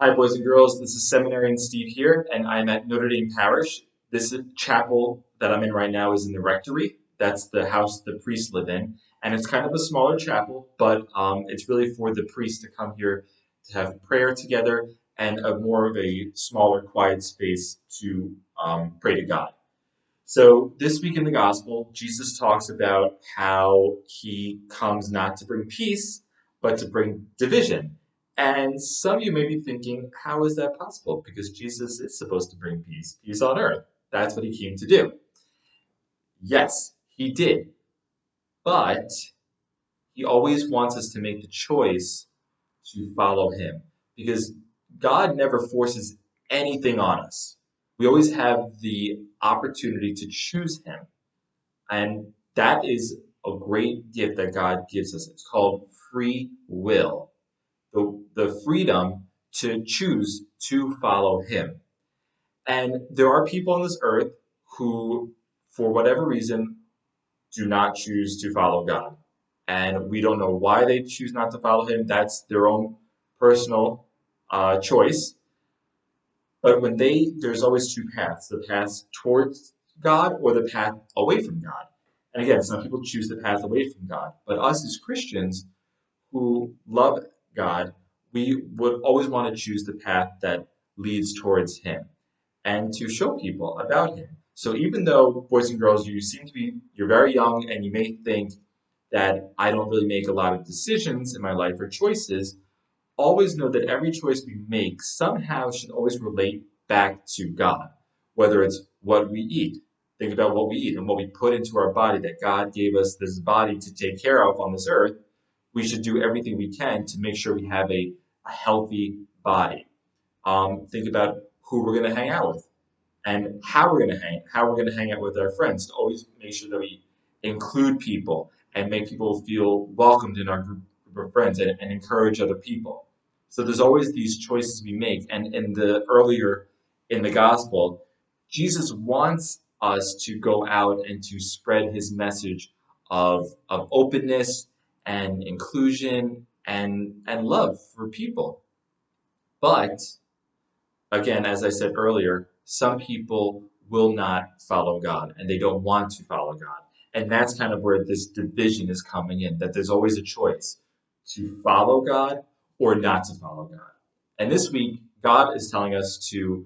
Hi, boys and girls. This is Seminarian Steve here, and I'm at Notre Dame Parish. This chapel that I'm in right now is in the rectory. That's the house the priests live in, and it's kind of a smaller chapel, but it's really for the priests to come here to have prayer together and a more of a smaller, quiet space to pray to God. So this week in the Gospel, Jesus talks about how he comes not to bring peace, but to bring division. And some of you may be thinking, how is that possible? Because Jesus is supposed to bring peace, peace on earth. That's what he came to do. Yes, he did. But he always wants us to make the choice to follow him. Because God never forces anything on us. We always have the opportunity to choose him. And that is a great gift that God gives us. It's called free will, the freedom to choose to follow Him. And there are people on this earth who, for whatever reason, do not choose to follow God. And we don't know why they choose not to follow Him. That's their own personal choice. But there's always two paths: the path towards God or the path away from God. And again, some people choose the path away from God. But us as Christians who love God, we would always want to choose the path that leads towards Him and to show people about Him. So even though, boys and girls, you're very young and you may think that I don't really make a lot of decisions in my life or choices, always know that every choice we make somehow should always relate back to God, whether it's what we eat. Think about what we eat and what we put into our body, that God gave us this body to take care of on this earth. We should do everything we can to make sure we have a healthy body. Think about who we're going to hang out with and how we're going to hang out with our friends. To always make sure that we include people and make people feel welcomed in our group of friends and encourage other people. So there's always these choices we make. And earlier in the gospel, Jesus wants us to go out and to spread his message of openness and inclusion and love for people. But again, as I said earlier, some people will not follow God and they don't want to follow God. And that's kind of where this division is coming in, that there's always a choice to follow God or not to follow God. And this week, God is telling us to,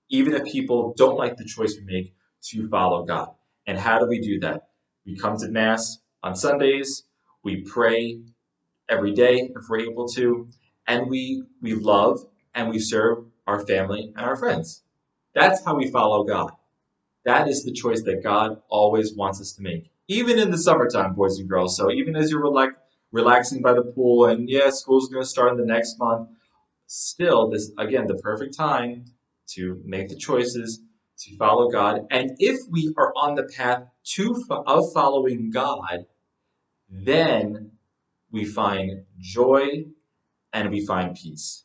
even if people don't like the choice we make, to follow God. And how do we do that? We come to Mass on Sundays, we pray every day if we're able to, and we love and we serve our family and our friends. That's how we follow God. That is the choice that God always wants us to make, even in the summertime, boys and girls. So even as you're relaxing by the pool, and yeah, school's going to start in the next month, still, this again, the perfect time to make the choices to follow God. And if we are on the path of following God, then we find joy and we find peace.